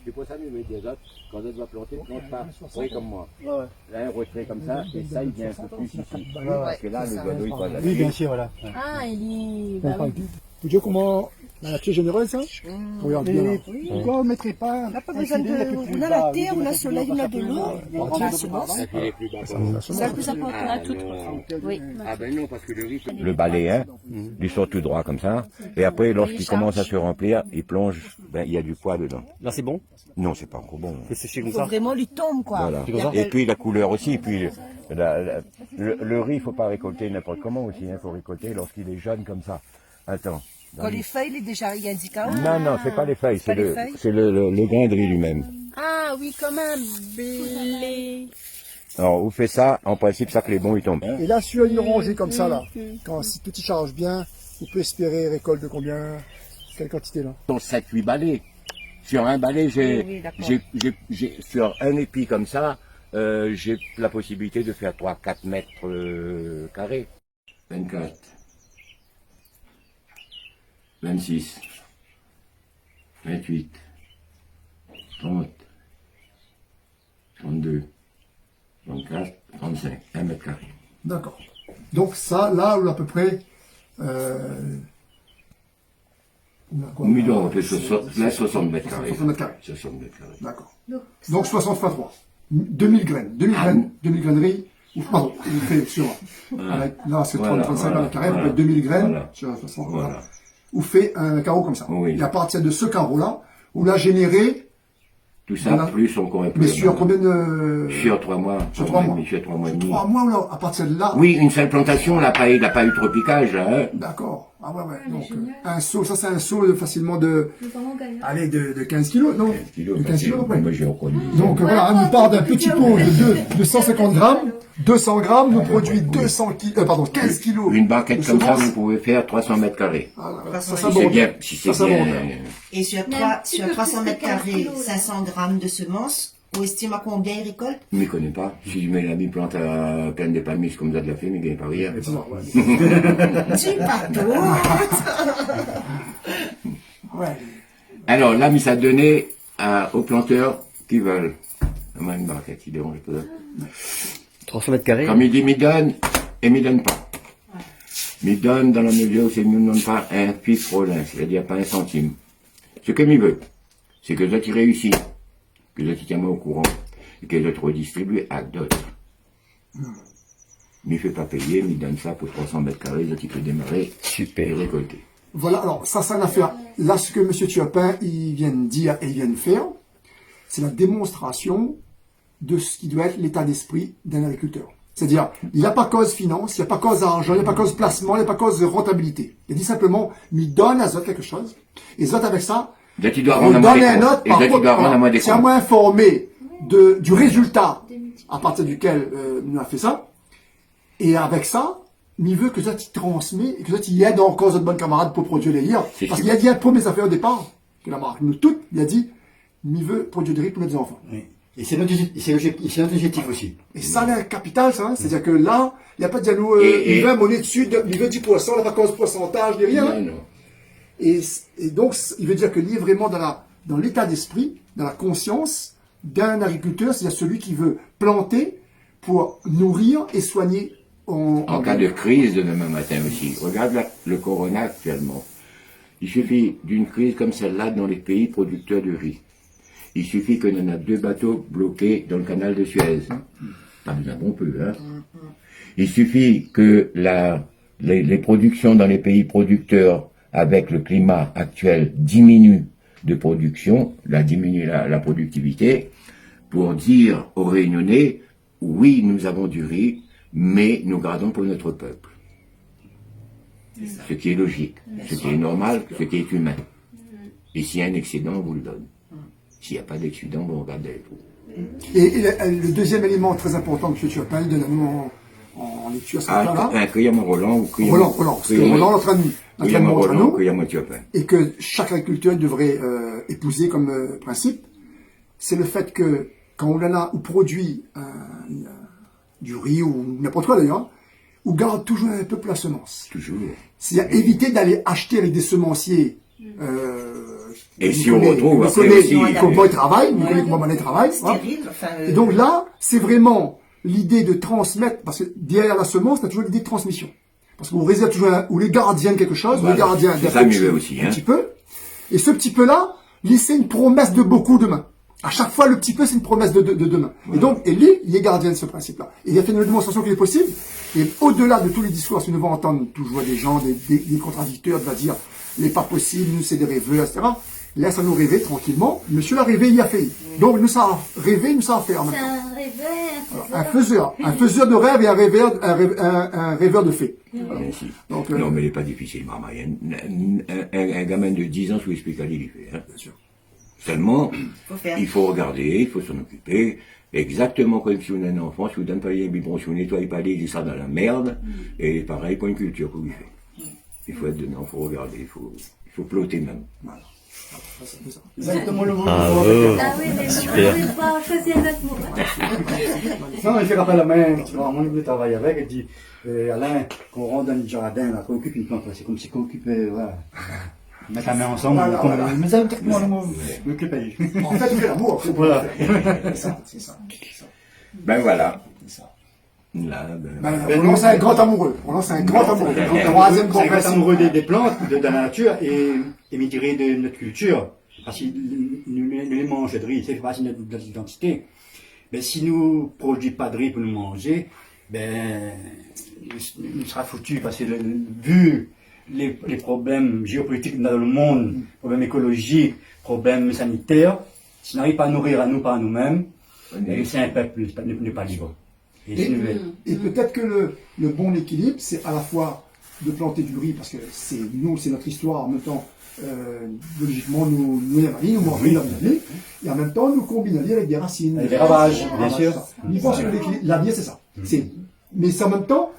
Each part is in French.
C'est pour ça que met des autres, quand on doit planter, plante pas, retrait comme moi. Ouais. Là, un retrait comme ça, et ça, il vient un peu plus ici. Parce que là, le doigt il passe Oui, bien sûr, voilà. Ah, il est... Bah, oui. Vous voyez comment la nature est généreuse, hein? Regarde bien. Pourquoi on ne mettrait pas On n'a pas besoin de... On a la terre, on a le soleil, on a de l'eau, on prend la semence. Ça fait les plus bas. C'est le plus important. Ah, Oui. Ah ben non, parce que le riz... Le balai, hein, il sort tout droit comme ça, et après, lorsqu'il commence à se remplir, il plonge, ben, il y a du poids dedans. Là, c'est bon? Non, c'est pas encore bon. C'est séché Il comme faut ça? vraiment lui tombe, quoi. Voilà. comme ça Et puis la couleur aussi, puis le riz, il faut pas récolter n'importe comment aussi, il faut récolter lorsqu'il est jeune comme ça. Attends. Quand les feuilles, il est déjà il y a indiqué. Non, non, c'est pas les feuilles, pas les feuilles c'est le grain de riz lui-même. Ah oui, comme un blé. Alors, vous faites ça, en principe, ça que les bons, ils tombent. Et là, sur une rangée comme ça, là, quand si tout y charge bien, on peut espérer récolte de combien? Quelle quantité, là? Sur 7-8 balais. Sur un balai, Oui, d'accord. sur un épi comme ça, j'ai la possibilité de faire 3-4 mètres carrés. 24. 26. 28. 30. 32. 34. 35. 1 mètre carré. D'accord. Donc ça, là, où à peu près... on a quoi? Oui, donc, on fait 60 mètres carrés. 60 mètres carrés. 60 mètres carrés. D'accord. Donc 60 fois 3. 2000 graines. 2000 graines. 2000 graines de riz. Ou, pardon, il fait sur... Avec, là, c'est 30, 35 mètres carrés. Vous faites 2000 graines. Sur 60, voilà. Vous faites un carreau comme ça. Oui. Et à partir de ce carreau-là, vous la générez... Tout ça, plus encore un peu. Mais sur combien de... Sur 3 mois. Sur 3 mois. Sur 3 mois et demi. 3 mois, là, à partir de là... Oui, une seule plantation, il n'a pas eu de tropicage, hein. D'accord. Ah ouais, ouais. Donc, un seau, ça c'est un seau facilement de... Allez, de 15 kilos, non? 15 kilos. De 15 kilos, ouais. Moi, j'ai encore dit. Donc voilà, on part d'un petit pot de 150 grammes. 200 grammes nous produit 15 kilos. Une barquette de comme ça, semences. vous pouvez faire 300 mètres carrés. Ah, ça, Si ça c'est bon. bien, si c'est Ça, bien. bon. Et sur 300 mètres carrés, 500 grammes de semences, on estime à combien il récolte? Je ne connais pas. Si je mets la mi-plante à pleine de palmiers comme ça de la femme, il ne gagne pas rien. C'est ça, ouais. Tu pas Ouais. Alors là, mais ça donnait aux planteurs qui veulent. Moi, une barquette, il dérange pas. 300 mètres carrés. Comme il dit, m'y donne et m'y donne pas. M'y donne dans le milieu où c'est m'y donne pas un piffrolin, c'est-à-dire pas un centime. Ce que m'y veut, c'est que je t'y réussis, que je t'y tiens au courant, et que je te redistribue à d'autres. M'y fait pas payer, m'y donne ça pour 300 mètres carrés, je t'y fais démarrer et Super. récolter. Voilà, alors ça c'est une affaire. Là, ce que M. Thiopin, il vient de dire et il vient de faire, c'est la démonstration de ce qui doit être l'état d'esprit d'un agriculteur. C'est-à-dire, il n'y a pas cause finance, il n'y a pas cause argent, il n'y a pas cause placement, il n'y a pas cause rentabilité. Il dit simplement, il donne à Zot quelque chose, et Zot avec ça, Là, tu dois on rendre à moi donne des un comptes. autre, Et par là, tu contre, dois rendre à moi des c'est à comptes. moi informé du résultat à partir duquel il a fait ça, et avec ça, il veut que Zot il transmet, et que Zot il aide encore Zot bonnes camarades pour produire les livres, C'est parce sûr. qu'il a dit un premier affaire au départ, que la marque, nous toutes, il a dit, il veut produire des riz pour nos enfants. Oui. Et c'est notre objectif aussi. Et ça, c'est capital, ça. Hein? C'est-à-dire que là, il n'y a pas de dire, nous, Et- il veut monnaie dessus, il veut 10%, il n'a pas cause pourcentage, ni rien. Non, Hein? non. Et donc, il veut dire que lui est vraiment dans l'état d'esprit, dans la conscience d'un agriculteur, c'est-à-dire celui qui veut planter pour nourrir et soigner En cas de crise de demain matin aussi. Regarde le corona actuellement. Il suffit d'une crise comme celle-là dans les pays producteurs de riz. Il suffit qu'on en a 2 bateaux bloqués dans le canal de Suez. Pas besoin qu'on peut, hein. Il suffit que les productions dans les pays producteurs, avec le climat actuel, diminuent de production, diminuent la productivité, pour dire aux Réunionnais, oui, nous avons du riz, mais nous gardons pour notre peuple. Ce qui est logique, ce qui est normal, ce qui est humain. Et s'il y a un excédent, on vous le donne. S'il n'y a pas d'excédent, on regarde les tout. Et le deuxième élément très important que tu as parlé de en lecture, c'est là. Cueillement Roland ou Roland, parce que Roland est en train de Cueillement entre Roland, nous, Cueillement Thiopin. et que chaque agriculteur devrait épouser comme principe, c'est le fait que quand on en a ou produit du riz ou n'importe quoi d'ailleurs, on garde toujours un peu pour la semence. Toujours. C'est-à-dire éviter d'aller acheter avec des semenciers Et si on retrouve après aussi, comment il travaille, nous connaît comment il travaille. Voilà. Stérile, enfin, Et donc là, c'est vraiment l'idée de transmettre, parce que derrière la semence, tu as toujours l'idée de transmission. Parce qu'on réserve toujours ou les gardiens de quelque chose, Voilà. les gardiens C'est ça, mieux aussi, un hein. petit peu. Et ce petit peu-là, c'est une promesse de beaucoup demain. À chaque fois, le petit peu, c'est une promesse de demain. Voilà. Et donc, et lui, il est gardien de ce principe-là. Et il a fait une démonstration qu'il est possible. Et au-delà de tous les discours, parce que nous allons entendre toujours des gens, des contradicteurs, qui vont dire, il n'est pas possible, nous, c'est des rêveurs, etc. Laisse-nous rêver tranquillement. Monsieur l'a rêvé, il a fait. Donc, nous savons rêver, nous savons faire en même C'est temps. un rêveur, Un faiseur. Un faiseur de rêve et un rêveur de fait. Merci. Donc, Non, mais il n'est pas difficile, Marmaille. Un gamin de 10 ans, je vous explique à il fait. Hein. bien sûr. Seulement, faut faire. il faut regarder, il faut s'en occuper. Exactement comme si on a un enfant, si vous donnez pas un biberon, si vous nettoyez pas les, il sera dans la merde. Et pareil pour une culture que vous faites. Il faut être dedans, il faut regarder, il faut ploter même. Voilà. C'est ça. Exactement le mot. Ah, Ah oui, mais Super. on ne peut pas choisir un autre mot. Non, il fait rappel à la main, mon il travaille avec, il dit, Alain, qu'on rentre dans le jardin, là, qu'on occupe une plante, c'est comme si qu'on occupait, voilà. Mettre la main ensemble, Voilà. mais ça veut dire que moi, le mot, m'occuper. En fait, on fait l'amour. Voilà. C'est ça, c'est ça. Ben voilà. C'est ça. Là, On lance un grand amoureux. On lance un grand amoureux. C'est Un troisième grand un grand principe. amoureux des plantes, de la nature, et me dirait de notre culture. Parce qu'il nous les mange de riz, c'est partie de notre identité. Mais si nous produisons pas de riz pour nous manger, ben, nous sera foutu parce que vu les problèmes géopolitiques dans le monde, problèmes écologiques, problèmes sanitaires, si on n'arrive pas à nourrir à nous par nous-mêmes, c'est un peuple n'est pas libre. Et peut-être que le bon équilibre, c'est à la fois de planter du riz, parce que c'est notre histoire, en même temps, biologiquement, nous mangeons la vie, et en même temps, nous combinons avec des racines. Avec des ravages, bien sûr. Je pense que la vie, c'est ça. Mais c'est en même temps,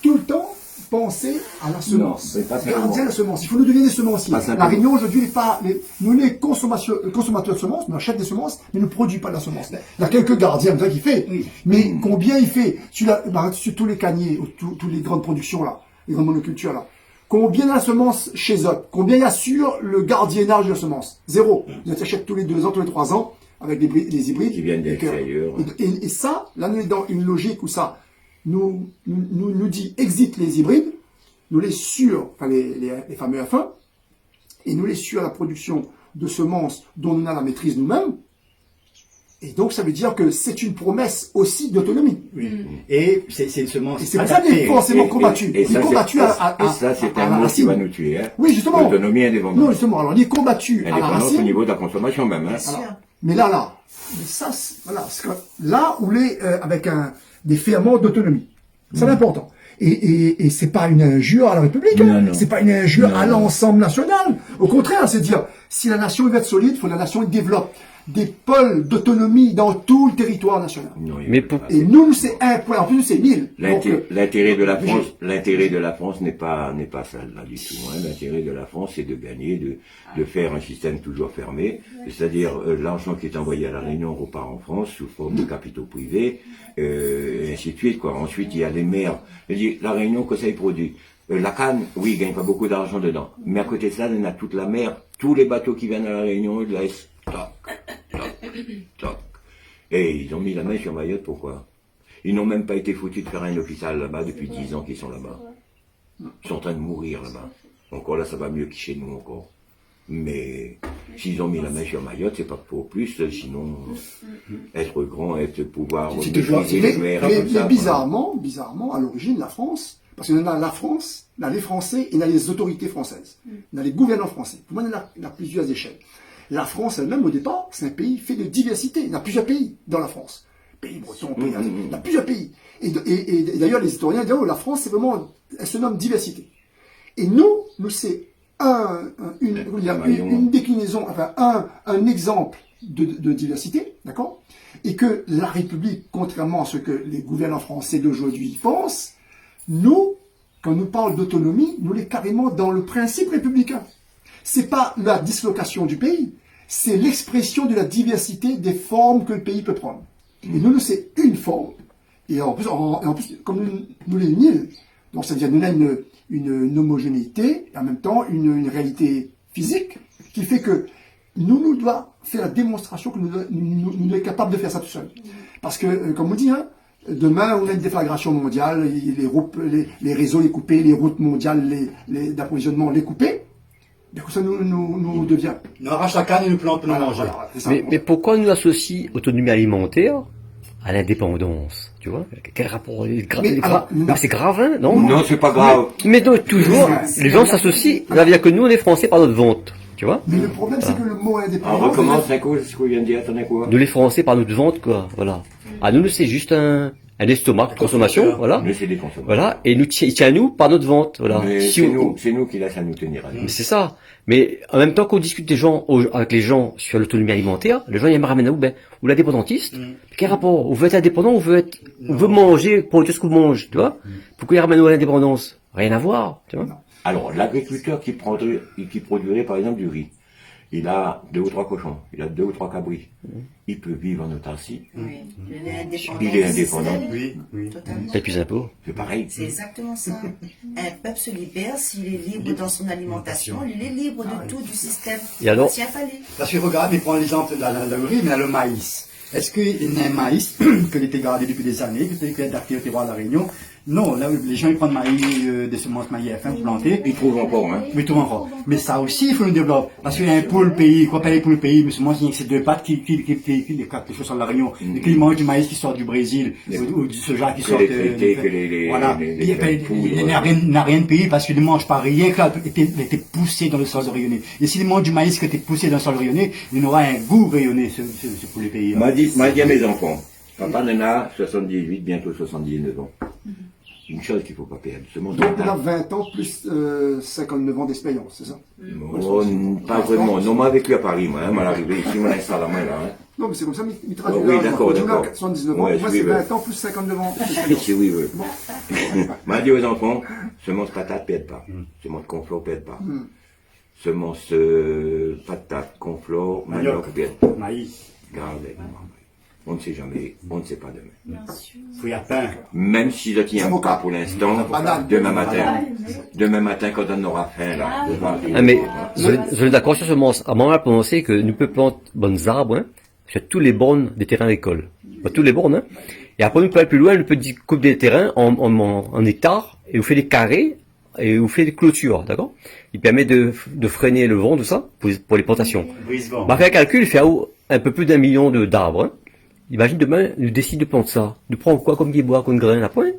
tout le temps, penser à la semence. Non, mais pas simplement. Garder la semence. Il faut nous donner des semenciers. Pas simplement. La Réunion, aujourd'hui, nous, les consommateurs de semences, nous achetons des semences, mais nous ne produisons pas de la semence. Il y a quelques gardiens, qui fait. Oui. Mais combien il fait sur tous les caniers, toutes les grandes productions, là, les grandes monocultures, là. Combien il y a la semence chez eux? Combien il y a sur le gardiennage de la semence? Zéro. Ils achètent tous les 2 ans, tous les 3 ans, avec des hybrides. Qui viennent d'extérieur. Et ça, là, nous sommes dans une logique où ça nous dit exit les hybrides, nous les sur, enfin les fameux F1, et nous les sur la production de semences dont on a la maîtrise nous-mêmes. Et donc, ça veut dire que c'est une promesse aussi d'autonomie. Oui. Et c'est une semence. Et c'est pour ça qu'il est forcément combattu. Et Il est combattu et à ça, c'est à un la mot qui racine. va nous tuer. Hein. Oui, justement. L'autonomie indépendante. Non, justement. Alors, il est combattu à la Indépendance au racine. niveau de la consommation même. Hein. Bien sûr. Mais là. Mais ça, voilà. Là où il est avec des ferments d'autonomie. C'est important. Et c'est pas une injure à la République. Non, non. C'est pas une injure Non, à non. l'ensemble national. Au contraire, c'est dire, si la nation veut être solide, il faut que la nation développe des pôles d'autonomie dans tout le territoire national. Non, il Mais peut pour- pas. Et nous, c'est un point. En plus, nous, c'est 1000. Donc, L'intérêt de la France n'est pas ça là du tout. Hein. L'intérêt de la France, c'est de gagner, de faire un système toujours fermé, c'est-à-dire l'argent qui est envoyé à la Réunion repart en France sous forme de capitaux privés, et ainsi de suite. Quoi. Ensuite, il y a les maires. Je dis, la Réunion, que ça y produit. La canne, oui, il gagne pas beaucoup d'argent dedans. Mais à côté de ça, il y en a toute la mer, tous les bateaux qui viennent à la Réunion, ils laissent toc. Et ils ont mis la main sur Mayotte, pourquoi? Ils n'ont même pas été foutus de faire un hôpital là-bas depuis 10 ans qu'ils sont là-bas. Ils sont en train de mourir là-bas. Encore là, ça va mieux que chez nous encore. Mais s'ils ont mis la main sur Mayotte, c'est pas pour plus, sinon être grand, pouvoir c'est toujours. maîtriser les mers, Mais comme ça, bizarrement, à l'origine, la France, parce qu'il y en a la France, il y a les Français et il y a les autorités françaises. Il y a les gouvernants français. Pour moi, il y en a plusieurs échelles. La France elle-même, au départ, c'est un pays fait de diversité. Il y a plusieurs pays dans la France. Pays breton, pays, il y a plusieurs pays. Et d'ailleurs, les historiens disent, oh, la France, c'est vraiment, elle se nomme diversité. Et nous c'est une déclinaison, enfin, un exemple de diversité, d'accord? Et que la République, contrairement à ce que les gouvernants français d'aujourd'hui pensent, nous, quand nous parlons d'autonomie, nous l'est carrément dans le principe républicain. C'est pas la dislocation du pays, c'est l'expression de la diversité des formes que le pays peut prendre. Et nous, c'est une forme. Et en plus, comme nous les unissons, donc c'est-à-dire nous avons une homogénéité, et en même temps une réalité physique qui fait que nous devons faire la démonstration que nous sommes capables de faire ça tout seul. Parce que, comme on dit, hein, demain, on a une déflagration mondiale, les réseaux les coupés, les routes mondiales d'approvisionnement les coupées. Du coup, ça nous devient... Nous arrache la canne et nous plante pour nous manger. Voilà, c'est ça. Mais pourquoi nous associe autonomie alimentaire à l'indépendance? Tu vois? Quel rapport? non. C'est grave, hein? Non? Non, c'est pas grave. Mais donc, toujours, les gens s'associent, ça veut dire que nous, on est français par notre vente. Tu vois? Mais le problème, c'est que le mot On indépendance... recommence un coup, ce qu'on vient de dire, attendez quoi? Nous, les français par notre vente, quoi. Voilà. À nous, c'est juste un estomac de consommation, voilà. Mais c'est des consommateurs. Voilà. Et nous, il tient à nous par notre vente, voilà. Mais Si c'est nous qui laisse à nous tenir à nous. Mais c'est ça. Mais en même temps qu'on discute avec les gens sur l'autonomie alimentaire, les gens ils me ramènent à vous, ou l'indépendantiste. Quel rapport? On veut être indépendant, on veut manger pour tout ce qu'on mange, tu vois? Pourquoi ils ramènent à l'indépendance? Rien à voir, tu vois? Alors, l'agriculteur qui produirait par exemple du riz, il a 2 ou 3 cochons, il a 2 ou 3 cabris. Il peut vivre en autarcie. Oui. Il est indépendant. Oui. Totalement. Il paye plus d'impôts. C'est pareil. C'est exactement ça. Un peuple se libère s'il est libre dans son alimentation, il est libre de tout du système. Et alors S'y affaler. Parce que regarde, mais prends l'exemple de la riz, mais là, le maïs. Est-ce qu'il y a un maïs que l'était gardé depuis des années, qui était adapté au terroir de la Réunion? Non, là, les gens ils prennent des semences maïs F1 pour planter. Ils trouvent encore, hein. Mais tout encore. Mais ça aussi, il faut le développer. Parce qu'il y a un pour le pays, quoi payer pour le pays, mais seulement il y a que ces 2 pattes qui les quelque chose sur la Réunion. Et qu'ils mangent du maïs qui sort du Brésil, ou du soja qui sort de... Voilà. Il n'a rien de pays parce qu'il ne mange pas rien qui a été poussé dans le sol rayonné. Et s'il mange du maïs qui a été poussé dans le sol rayonné, il aura un goût rayonné, c'est pour les pays. M'a dit à mes enfants, papa en a 78, bientôt 79 ans. Une chose qu'il ne faut pas perdre, ce monde. Donc on a 20 ans plus 59 ans d'expérience, c'est ça? Oh, pas vraiment. Non, moi, vécu à Paris, moi, hein, mal arrivé ici, moi, installé à moi, là, hein. Non, mais c'est comme ça, il traduit. Oui, d'accord, d'accord. 79 ans, Ouais, moi je c'est suis, 20 ans plus 59 ans. Si, oui, oui. M'a dit aux enfants, semence patate, pète pas. Semence conflore, pète pas. Semence patate, conflore, manioc, pète pas. Maïs. Gardez. On ne sait jamais, on ne sait pas demain. Fruits à pain. Même si je tiens pas pour l'instant, demain matin, quand on aura faim, là, Mais, je suis d'accord sur ce moment. À un moment, on penser que nous pouvons planter bonnes arbres, hein, sur tous les bornes des terrains d'école. Tous les bornes, hein. Et après, nous pouvons aller plus loin, nous pouvons couper des terrains en hectares, et vous faites des carrés, et vous faites des clôtures, d'accord? Il permet de freiner le vent, tout ça, pour les plantations. Brise-vent. Bah, fait un calcul, il fait un peu plus d'1 million d'arbres, hein. Imagine demain, nous décide de planter ça. Nous prend quoi comme bois, comme grain, à point?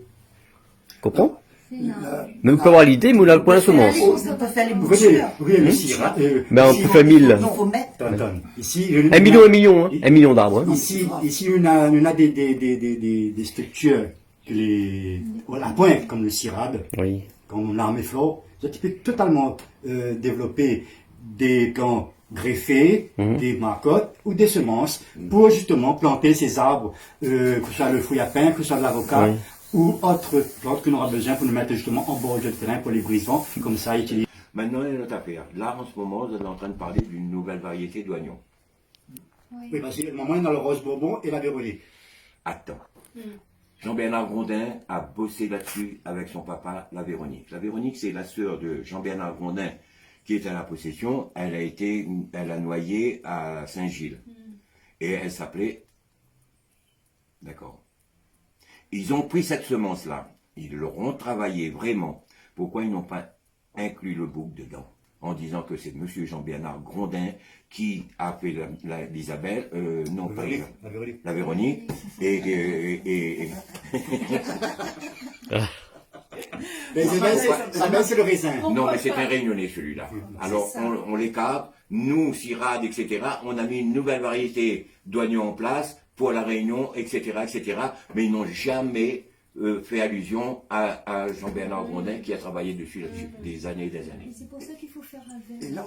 Comprends? Mais vous pouvez avoir l'idée, mais on a le point de semence. On peut faire les Vous voyez, bouchures. vous voyez le sirop. Ben, on peut faire 1000. Il faut mettre. Ici, 1 million, hein. 1 million d'arbres, hein. Ici, on a des structures à pointe, comme le CIRAD, Oui. comme l'armée flore, qui peut totalement développer des camps greffés, des marcottes ou des semences pour justement planter ces arbres, que ce soit le fruit à pain, que ce soit de l'avocat ou autres plantes que l'on aura besoin pour nous mettre justement en bord de terrain pour les brise-vents, comme ça utiliser. Maintenant, il y a une autre affaire. Là, en ce moment, vous êtes en train de parler d'une nouvelle variété d'oignons. Oui, parce que maman est dans le rose bourbon et la vérolée. Attends. Jean-Bernard Grondin a bossé là-dessus avec son papa, la Véronique. La Véronique, c'est la sœur de Jean-Bernard Grondin qui est à la possession. Elle a noyé à Saint-Gilles. Et elle s'appelait... D'accord. Ils ont pris cette semence-là. Ils l'auront travaillé vraiment. Pourquoi ils n'ont pas inclus le bouc dedans? En disant que c'est monsieur Jean-Bernard Grondin qui a fait l'Isabelle, non pas la Véronique, et Ça c'est le raisin. non, mais c'est un réunionnais celui-là. Alors on les capte, nous, Cirade, etc., on a mis une nouvelle variété d'oignons en place pour la Réunion, etc., etc., mais ils n'ont jamais fait allusion à Jean-Bernard Grondin qui a travaillé dessus des années et des années. C'est pour ça qu'il faut faire un verre.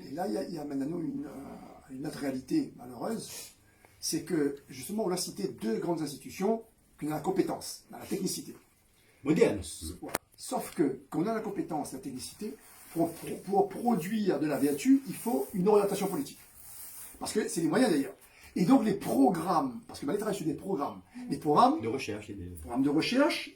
Et là, il y a maintenant une autre réalité malheureuse, c'est que justement on a cité 2 grandes institutions qui ont la compétence, la technicité. Moderne. Sauf que quand on a la compétence, la technicité, pour produire de la vertu, il faut une orientation politique. Parce que c'est les moyens d'ailleurs. Et donc les programmes, parce que Mané travaille sur des programmes, les programmes De recherche. programmes de recherche,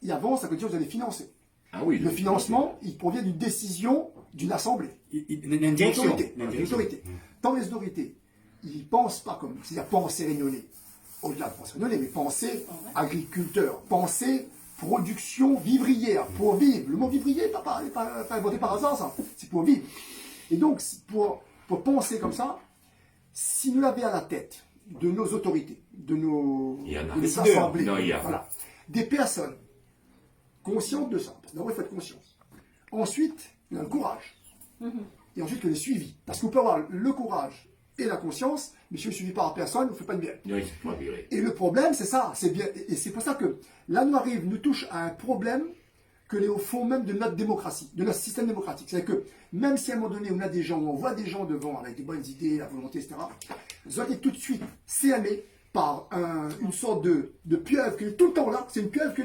ils avancent à condition que vous allez financer. Ah oui, Le financement, il provient d'une décision d'une assemblée. Une direction. Une autorité. Dans les autorités, ils ne pensent pas comme, c'est-à-dire penser réunionnais, au-delà de penser réunionnais, mais penser agriculteur, penser production vivrière, pour vivre. Le mot vivrier n'est pas inventé par hasard, ça. C'est pour vivre. Et donc, pour penser comme ça, si nous l'avions à la tête de nos autorités, de nos Il y en a. de nos assemblées, Non, il y a. voilà, des personnes conscientes de ça, d'abord il faut être conscient. Ensuite, il y a le courage. Et ensuite, il y a le suivi. Parce qu'on peut avoir le courage et la conscience, mais si je ne suis par personne, on ne fait pas de bien. Non, il faut pas virer. Et le problème, c'est ça, c'est bien. Et c'est pour ça que là, nous touche à un problème que est au fond même de notre démocratie, de notre système démocratique. C'est-à-dire que même si à un moment donné, on a des gens, on voit des gens devant avec des bonnes idées, la volonté, etc., ils ont été tout de suite cernés par une sorte de pieuvre qui est tout le temps là. C'est une pieuvre qui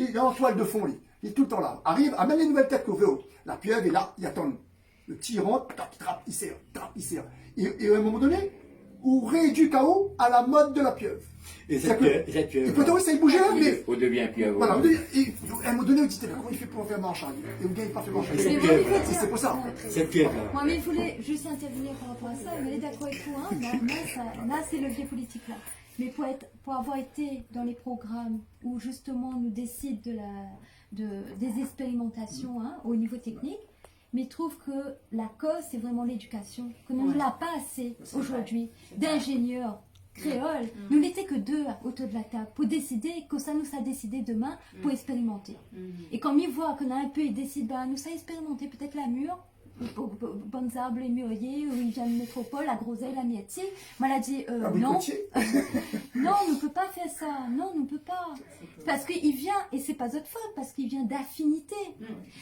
est en toile de fond, il est tout le temps là. Arrive, amène les nouvelles têtes qu'on veut. La pieuvre est là, il attend. Le petit rentre, trappe, il serre, trappe, il serre. Et à un moment donné, on réduit KO à la mode de la pieuvre. Et C'est-à-dire que- cette pieuvre, et peut-être ça y bouger, hein, mais On devient plus avant. voilà, à un moment donné, on dit, comment il fait pour faire marche arrière? Et on gagne pas faire marche Mais arrière. Mais moi, il faut C'est dire- pour ça. cette pieuvre, là. Moi, mais je voulais juste intervenir par rapport à ça, mais d'accord avec toi, hein, là, c'est le levier politique là. Mais pour avoir été dans les programmes où justement on nous décide des expérimentations hein, au niveau technique, mais je trouve que la cause c'est vraiment l'éducation, que nous ne l'a pas assez aujourd'hui d'ingénieurs créoles. Nous n'étions que deux autour de la table pour décider, que ça nous a décidé demain pour expérimenter. Et quand ils voient qu'on a un peu, ils décident, bah, nous ça expérimenté peut-être la mûre, bonnes arbres, les mûriers, où il vient de métropole, la groseille, la miettier. Moi, elle a dit, Ah oui, non, Gauthier. non, on ne peut pas faire ça. Non, on ne peut pas. Parce qu'il vient, et c'est pas votre faute, parce qu'il vient d'affinité.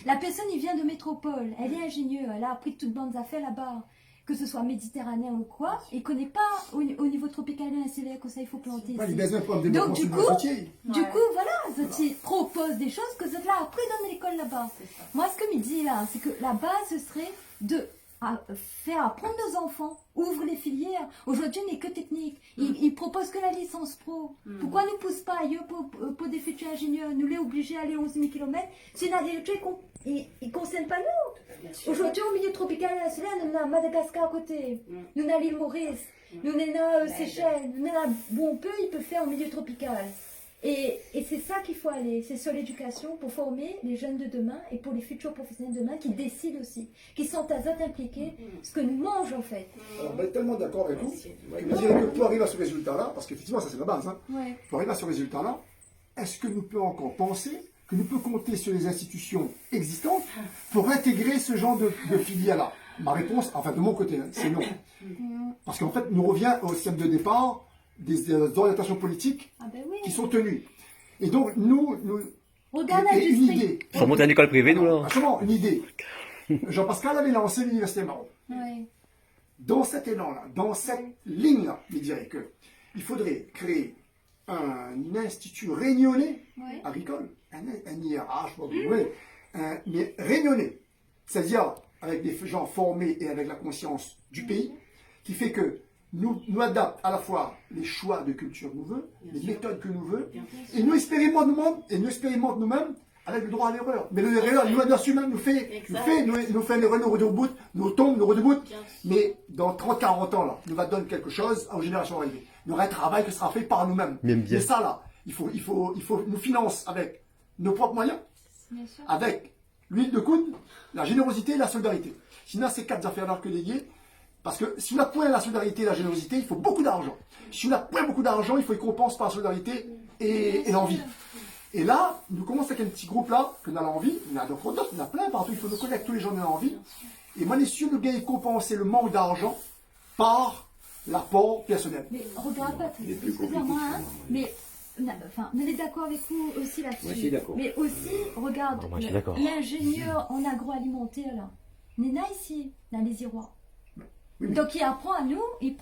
La personne, il vient de métropole. Elle est ingénieure. Elle a appris toutes bonnes affaires là-bas. Que ce soit méditerranéen ou quoi. Il ne connaît pas au niveau tropical installé que ça, il faut planter. Pas les ici. baisers pour me Donc, développer du sur coup, le Gauthier. Du coup, voilà, Zoti propose des choses que Zot l'a appris dans l'école là-bas. Moi, ce que me dit là, c'est que la base, ce serait de faire apprendre nos enfants, ouvre les filières. Aujourd'hui, il n'est que technique. Il propose que la licence pro. Pourquoi ne pousse pas ailleurs pour des futurs ingénieurs? Nous les obligés à aller 11 000 km. C'est une agriculture qui ne concerne pas nous. Aujourd'hui, au milieu tropical et insulaire, nous avons Madagascar à côté. Nous avons l'île Maurice. Nous avons Seychelles. Nous avons bon peu, il peut faire au milieu tropical. Et c'est ça qu'il faut aller, c'est sur l'éducation pour former les jeunes de demain et pour les futurs professionnels de demain qui décident aussi, qui sont à zot impliqués, ce que nous mangeons en fait. Alors, on est tellement d'accord avec vous, que je dirais que pour arriver à ce résultat-là, parce qu'effectivement, ça c'est la base, hein, Ouais. pour arriver à ce résultat-là, est-ce que nous pouvons encore penser que nous pouvons compter sur les institutions existantes pour intégrer ce genre de filière-là? Ma réponse, enfin de mon côté, hein, c'est non. Parce qu'en fait, nous revient au système de départ des orientations politiques Ah ben oui. qui sont tenues. Et donc, nous Regarde et une l'industrie. idée. Faut monter à l'école privée, nous, là. Franchement, une idée. Jean-Pascal avait lancé l'Université Maroc. Ouais. Dans cet élan-là, dans cette ligne-là, il dirait que il faudrait créer un institut réunionnais Ouais. agricole, un IRH, je sais pas vous voulez, mais réunionnais, c'est-à-dire avec des gens formés et avec la conscience du pays, qui fait que nous adapte à la fois les choix de culture que nous voulons, les méthodes que nous voulons, et nous expérimentons nous-mêmes avec le droit à l'erreur. Mais l'erreur, l'humain humain nous fait l'erreur, nous reboot, nous tombe, nous reboot. Mais dans 30-40 ans, là, nous va donner quelque chose aux générations arrivées. Il y aura un travail qui sera fait par nous-mêmes. Bien. Et ça, là, il faut nous financer avec nos propres moyens, Bien sûr. avec l'huile de coude, la générosité et la solidarité. Sinon, ces quatre affaires-là que liées, parce que si on a point la solidarité et la générosité, il faut beaucoup d'argent. Si on a point beaucoup d'argent, il faut qu'on compense par la solidarité et l'envie. Et là, nous commençons avec un petit groupe là, qu'on a l'envie, il y en a d'autres, il y en a plein partout, il faut nous connaître tous les gens qui ont envie. Et moi, je suis sûr de gagner compenser le manque d'argent par l'apport personnel. Mais regarde pas, Il est plus excusez-moi, compliqué. hein, mais enfin, on est d'accord avec vous aussi là-dessus. Moi, je suis d'accord. Mais aussi, regarde, Non, moi, je suis d'accord. l'ingénieur en agroalimentaire là, Nena ici, dans les Irois. Oui, mais- Donc il apprend à nous, il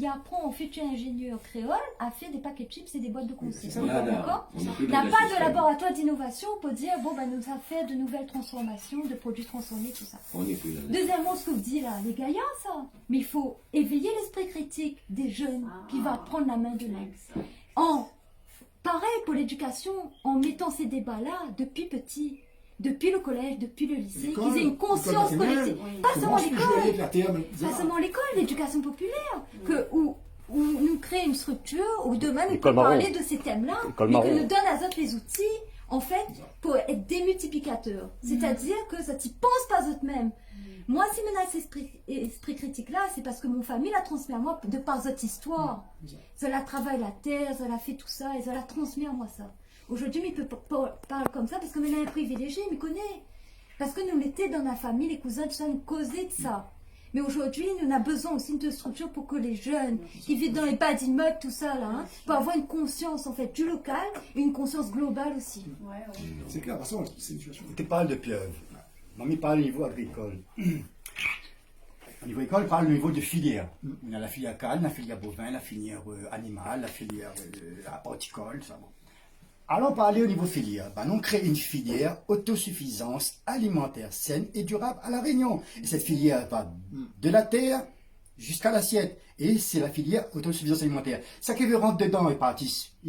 apprend aux futurs ingénieurs créoles à faire des paquets de chips et des boîtes de conserve. Voilà. D'accord? On est plus Il n'y dans a un pas de système. laboratoire d'innovation pour dire, bon, ben, nous a fait de nouvelles transformations, de produits transformés, tout ça. On est plus dans un- Deuxièmement, ce que vous dites là, les gaillards, ça. Mais il faut éveiller l'esprit critique des jeunes qui va prendre la main de nous. Pareil pour l'éducation, en mettant ces débats-là depuis petit. depuis le collège, depuis le lycée, L'école, qu'ils aient une conscience l'école maternelle, collective. Pas Comment seulement est-ce que je vais aller l'école, avec la terre, pas seulement l'école, l'éducation populaire, où nous crée une structure où demain nous L'école pouvons marron. parler de ces thèmes-là, L'école mais que marron. nous donne à autres les outils, en fait, pour être démultiplicateurs. C'est-à-dire que ça t'y pense pas eux-mêmes. Moi, si maintenant cet esprit critique-là, c'est parce que mon famille l'a transmis à moi de par cette histoire. Ça la travaille la terre, ça l'a fait tout ça, et ça l'a transmis à moi ça. Aujourd'hui, il peut parler comme ça parce que maintenant, il est privilégié, il me connaît. Parce que nous l'étions dans la famille, les cousins, tout ça, nous causaient de ça. Mais aujourd'hui, nous avons besoin aussi de structures pour que les jeunes qui vivent dans les bas d'immeubles, tout ça, là, pour avoir une conscience, en fait, du local et une conscience globale aussi. C'est clair, de toute façon, c'est une situation. Tu parles de pieuvre. Mamie parle au niveau agricole. Au niveau agricole, il parle au niveau de filière. On a la filière canne, la filière bovin, la filière animale, la filière horticole, ça. Bon. Allons parler au niveau filière. Ben, on crée une filière autosuffisance alimentaire saine et durable à La Réunion. Et cette filière va de la terre jusqu'à l'assiette. Et c'est la filière autosuffisance alimentaire. Ça qui veut rentrer dedans, il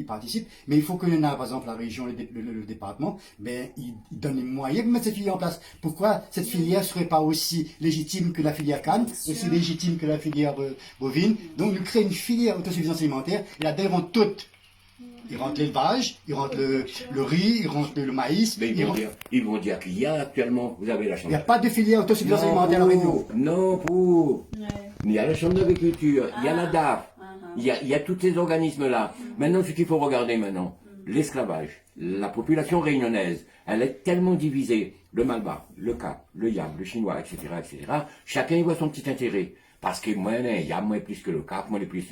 participe. Mais il faut que l'on a, par exemple, la région, le département, ben, il donne les moyens de mettre cette filière en place. Pourquoi cette filière ne serait pas aussi légitime que la filière canne, aussi légitime que la filière bovine? Donc, nous créons une filière autosuffisance alimentaire. Et là-dedans, ils rentrent toutes. Ils rentrent l'élevage, ils rentrent le riz, ils rentrent le maïs. Mais ils vont dire qu'il y a actuellement, vous avez la Il chance. n'y a pas de filière autosuffisance alimentaire à La Réunion. Non, pour. Il y a la Chambre d'agriculture, il y a la DAF, il y a tous ces organismes-là. Maintenant, ce qu'il faut regarder maintenant, l'esclavage, la population réunionnaise, elle est tellement divisée. Le Malbar, le Cap, le Yam, le Chinois, etc., etc. Chacun y voit son petit intérêt. Parce que moi, il y a moins plus que le Cap, moi, plus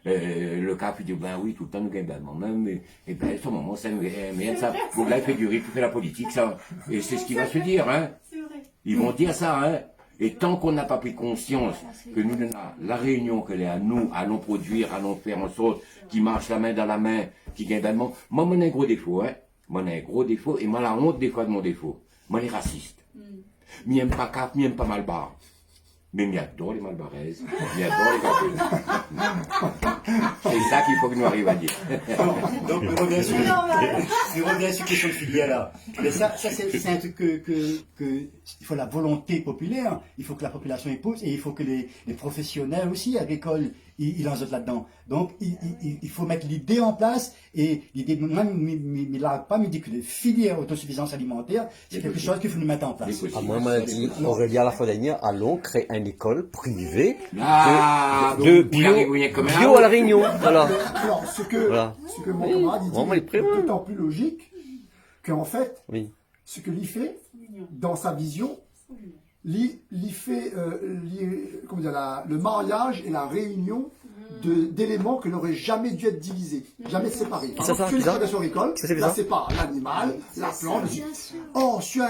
le Cap, il dit, ben oui, tout le temps, nous gagnons, même, et ben, ce moment, ça, mais ça, pour là, il fait du riz, tout fait la politique, ça, et c'est ce qui va se dire, hein. Ils vont dire ça, hein. Et tant qu'on n'a pas pris conscience que nous, la Réunion, qu'elle est à nous, allons produire, allons faire en sorte qu'ils marchent la main dans la main, qu'ils gagnent d'allemand. Moi, mon un gros défaut, hein. Moi, j'ai un gros défaut, et moi, la honte des fois de mon défaut. Moi, les racistes. M'y aime pas Cap, m'y aime pas Malbar. Mais m'y adore les Malbaraises, m'y adore les Capes. C'est ça qu'il faut que nous arrivions à dire. Donc, nous revenons sur cette question de filière là. Mais ça c'est un truc il faut la volonté populaire, il faut que la population y pousse et il faut que les professionnels aussi agricoles, ils en sortent là-dedans. Donc, il faut mettre l'idée en place et l'idée, même, il n'a pas me dit que les filières autosuffisance alimentaire, c'est quelque chose qu'il faut nous mettre en place. À moi, m'a dit Aurélia la fois dernière, allons créer une école privée donc, de vous arrivez comme bio à La Réunion. Voilà. Alors, ce que mon camarade dit, Vraiment, il est prêt, ouais. d'autant plus logique qu'en fait, Oui. ce que l'IFE fait, dans sa vision, l'IFE fait comment dire, le mariage et la réunion d'éléments qui n'auraient jamais dû être divisés, jamais séparés. Par Ça, exemple, ça, sur ça. l'exploitation agricole, Ça, c'est là ça. sépare l'animal, la plante. Or, sur